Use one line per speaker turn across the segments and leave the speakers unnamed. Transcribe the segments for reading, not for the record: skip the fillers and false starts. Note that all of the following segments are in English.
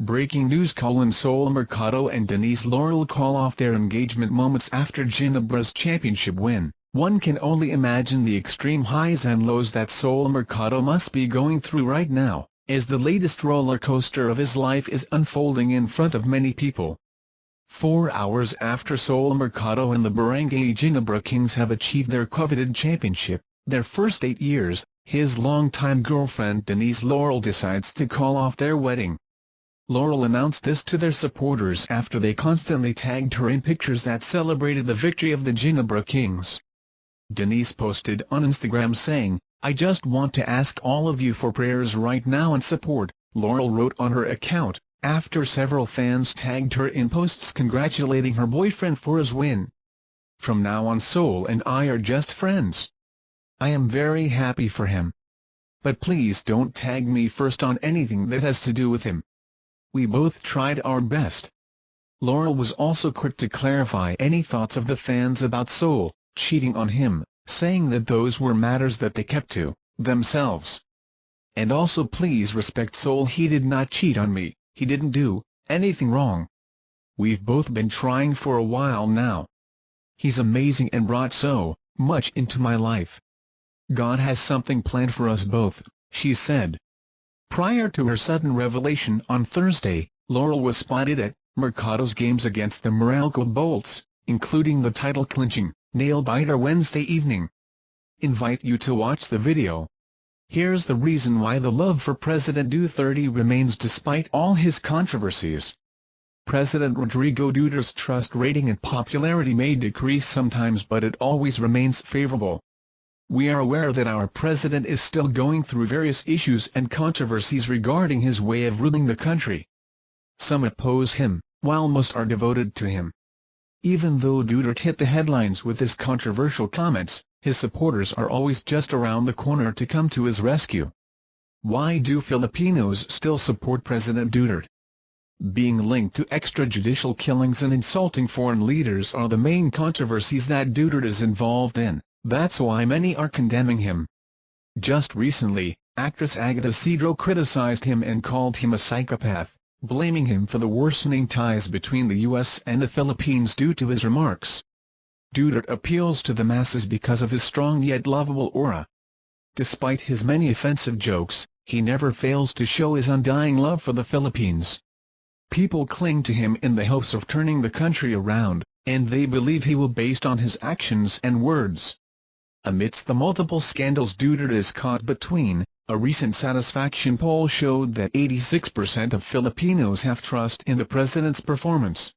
Breaking news: Sol Mercado and Denise Laurel call off their engagement moments after Ginebra's championship win. One can only imagine the extreme highs and lows that Sol Mercado must be going through right now, as the latest roller coaster of his life is unfolding in front of many people. 4 hours after Sol Mercado and the Barangay Ginebra Kings have achieved their coveted championship, their first 8 years, his longtime girlfriend Denise Laurel decides to call off their wedding. Laurel announced this to their supporters after they constantly tagged her in pictures that celebrated the victory of the Ginebra Kings. Denise posted on Instagram saying, "I just want to ask all of you for prayers right now and support," Laurel wrote on her account, after several fans tagged her in posts congratulating her boyfriend for his win. "From now on, Sol and I are just friends. I am very happy for him. But please don't tag me first on anything that has to do with him. We both tried our best." Laurel was also quick to clarify any thoughts of the fans about Sol cheating on him, saying that those were matters that they kept to themselves. "And also please respect Sol. He did not cheat on me, he didn't do anything wrong. We've both been trying for a while now. He's amazing and brought so much into my life. God has something planned for us both," she said. Prior to her sudden revelation on Thursday, Laurel was spotted at Mercado's games against the Meralco Bolts, including the title-clinching nail-biter Wednesday evening. Invite you to watch the video. Here's the reason why the love for President Duterte remains despite all his controversies. President Rodrigo Duterte's trust rating and popularity may decrease sometimes, but it always remains favorable. We are aware that our president is still going through various issues and controversies regarding his way of ruling the country. Some oppose him, while most are devoted to him. Even though Duterte hit the headlines with his controversial comments, his supporters are always just around the corner to come to his rescue. Why do Filipinos still support President Duterte? Being linked to extrajudicial killings and insulting foreign leaders are the main controversies that Duterte is involved in. That's why many are condemning him. Just recently, actress Agatha Cedro criticized him and called him a psychopath, blaming him for the worsening ties between the U.S. and the Philippines due to his remarks. Duterte appeals to the masses because of his strong yet lovable aura. Despite his many offensive jokes, he never fails to show his undying love for the Philippines. People cling to him in the hopes of turning the country around, and they believe he will based on his actions and words. Amidst the multiple scandals Duterte is caught between, a recent satisfaction poll showed that 86% of Filipinos have trust in the president's performance.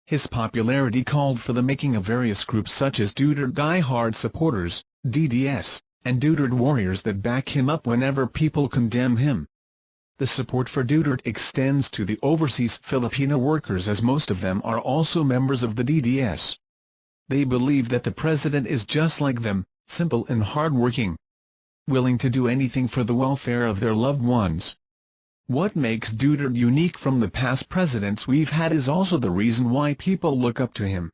His popularity called for the making of various groups such as Duterte Die-Hard Supporters, DDS, and Duterte Warriors that back him up whenever people condemn him. The support for Duterte extends to the overseas Filipino workers, as most of them are also members of the DDS. They believe that the president is just like them, simple and hard-working, willing to do anything for the welfare of their loved ones. What makes Duterte unique from the past presidents we've had is also the reason why people look up to him.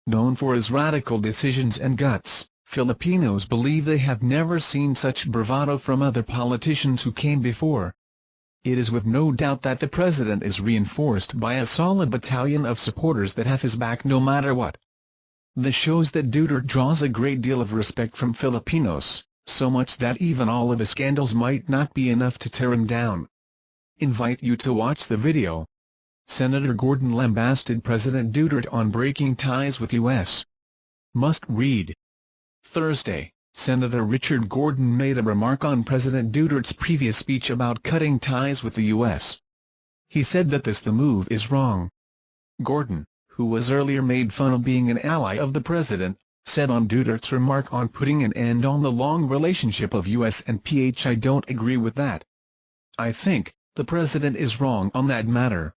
Known for his radical decisions and guts, Filipinos believe they have never seen such bravado from other politicians who came before. It is with no doubt that the president is reinforced by a solid battalion of supporters that have his back no matter what. This shows that Duterte draws a great deal of respect from Filipinos, so much that even all of his scandals might not be enough to tear him down. Invite you to watch the video. Senator Gordon lambasted President Duterte on breaking ties with U.S. Must read. Thursday, Senator Richard Gordon made a remark on President Duterte's previous speech about cutting ties with the U.S. He said that the move is wrong. Gordon, who was earlier made fun of being an ally of the president, said on Duterte's remark on putting an end on the long relationship of U.S. and PH, "I don't agree with that. I think the president is wrong on that matter.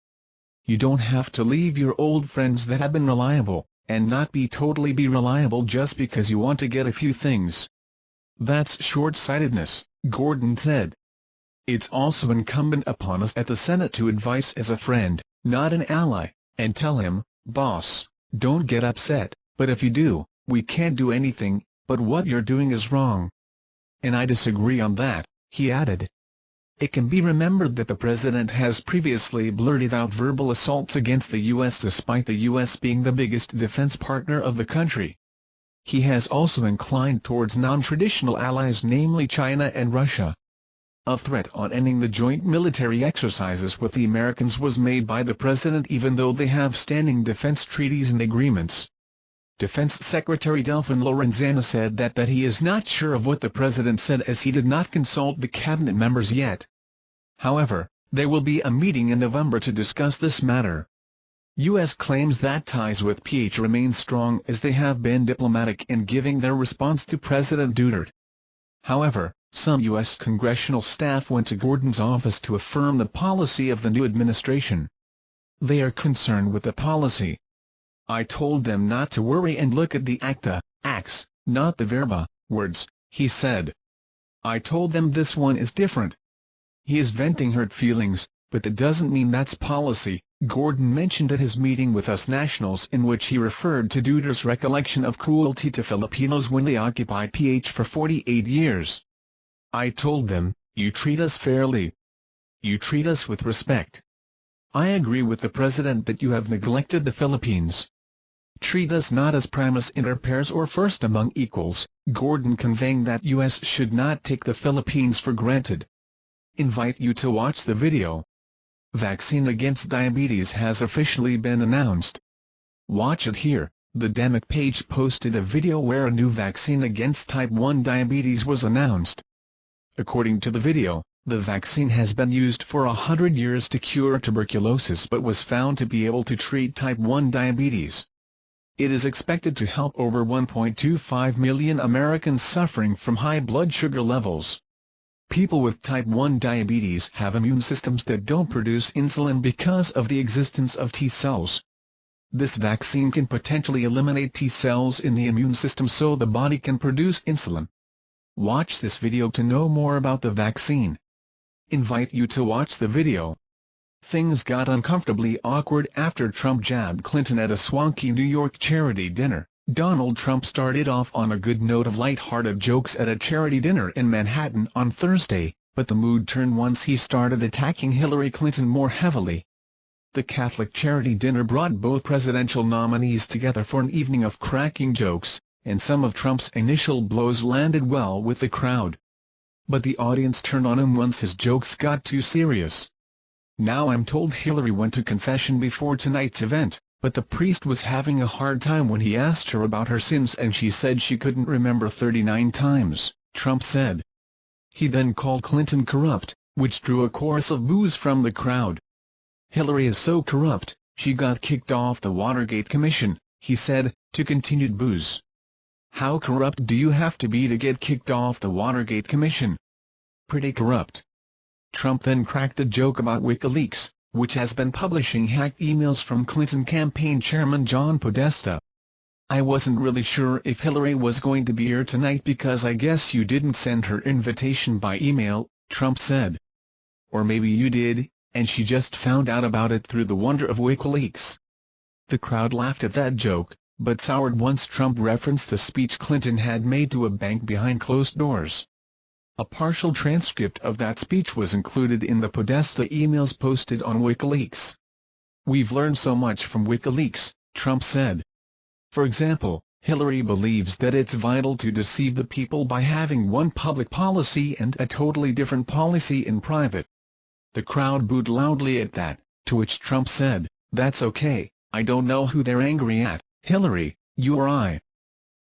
You don't have to leave your old friends that have been reliable, and not be reliable just because you want to get a few things. That's short-sightedness," Gordon said. "It's also incumbent upon us at the Senate to advise as a friend, not an ally, and tell him, 'Boss, don't get upset, but if you do, we can't do anything, but what you're doing is wrong.' And I disagree on that," he added. It can be remembered that the president has previously blurted out verbal assaults against the U.S. despite the U.S. being the biggest defense partner of the country. He has also inclined towards non-traditional allies, namely China and Russia. A threat on ending the joint military exercises with the Americans was made by the president even though they have standing defense treaties and agreements. Defense Secretary Delfin Lorenzana said that he is not sure of what the president said as he did not consult the cabinet members yet. However, there will be a meeting in November to discuss this matter. U.S. claims that ties with PH remain strong as they have been diplomatic in giving their response to President Duterte. However, some U.S. congressional staff went to Gordon's office to affirm the policy of the new administration. They are concerned with the policy. I told them not to worry and look at the acta, acts, not the verba, words, he said. I told them this one is different. He is venting hurt feelings, but that doesn't mean that's policy, Gordon mentioned at his meeting with us nationals, in which he referred to Duterte's recollection of cruelty to Filipinos when they occupied PH for 48 years. I told them, you treat us fairly. You treat us with respect. I agree with the president that you have neglected the Philippines. Treat us not as primus inter pares or first among equals, Gordon conveying that U.S. should not take the Philippines for granted. Invite you to watch the video. Vaccine against diabetes has officially been announced. Watch it here. The Demic page posted a video where a new vaccine against type 1 diabetes was announced. According to the video, the vaccine has been used for 100 years to cure tuberculosis but was found to be able to treat type 1 diabetes. It is expected to help over 1.25 million Americans suffering from high blood sugar levels. People with type 1 diabetes have immune systems that don't produce insulin because of the existence of T cells. This vaccine can potentially eliminate T cells in the immune system so the body can produce insulin. Watch this video to know more about the vaccine. Invite you to watch the video. Things got uncomfortably awkward after Trump jabbed Clinton at a swanky New York charity dinner. Donald Trump started off on a good note of light-hearted jokes at a charity dinner in Manhattan on Thursday, but the mood turned once he started attacking Hillary Clinton more heavily. The Catholic charity dinner brought both presidential nominees together for an evening of cracking jokes, and some of Trump's initial blows landed well with the crowd. But the audience turned on him once his jokes got too serious. Now I'm told Hillary went to confession before tonight's event, but the priest was having a hard time when he asked her about her sins and she said she couldn't remember 39 times, Trump said. He then called Clinton corrupt, which drew a chorus of boos from the crowd. Hillary is so corrupt, she got kicked off the Watergate Commission, he said, to continued boos. How corrupt do you have to be to get kicked off the Watergate Commission? Pretty corrupt. Trump then cracked a joke about WikiLeaks, which has been publishing hacked emails from Clinton campaign chairman John Podesta. I wasn't really sure if Hillary was going to be here tonight because I guess you didn't send her invitation by email, Trump said. Or maybe you did, and she just found out about it through the wonder of WikiLeaks. The crowd laughed at that joke, but soured once Trump referenced a speech Clinton had made to a bank behind closed doors. A partial transcript of that speech was included in the Podesta emails posted on WikiLeaks. We've learned so much from WikiLeaks, Trump said. For example, Hillary believes that it's vital to deceive the people by having one public policy and a totally different policy in private. The crowd booed loudly at that, to which Trump said, "That's okay, I don't know who they're angry at, Hillary, you or I."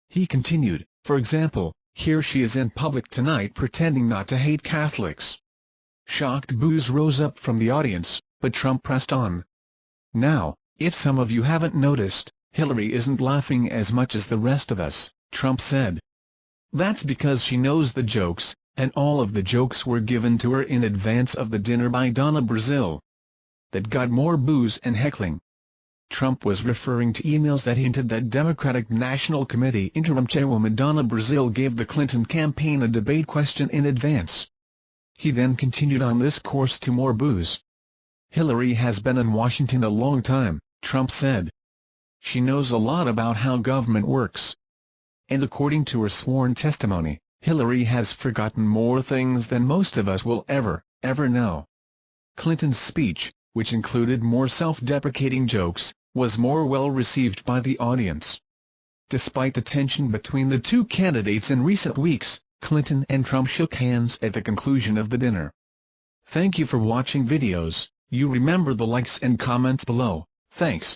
He continued, "For example, here she is in public tonight pretending not to hate Catholics." Shocked boos rose up from the audience, but Trump pressed on. "Now, if some of you haven't noticed, Hillary isn't laughing as much as the rest of us," Trump said. "That's because she knows the jokes, and all of the jokes were given to her in advance of the dinner by Donna Brazile. That got more boos and heckling." Trump was referring to emails that hinted that Democratic National Committee interim chairwoman Donna Brazile gave the Clinton campaign a debate question in advance. He then continued on this course to more boos. "Hillary has been in Washington a long time," Trump said. "She knows a lot about how government works. And according to her sworn testimony, Hillary has forgotten more things than most of us will ever." ever know. Clinton's speech, which included more self-deprecating jokes, was more well-received by the audience. Despite the tension between the two candidates in recent weeks, Clinton and Trump shook hands at the conclusion of the dinner. Thank you for watching videos. You remember the likes and comments below. Thanks.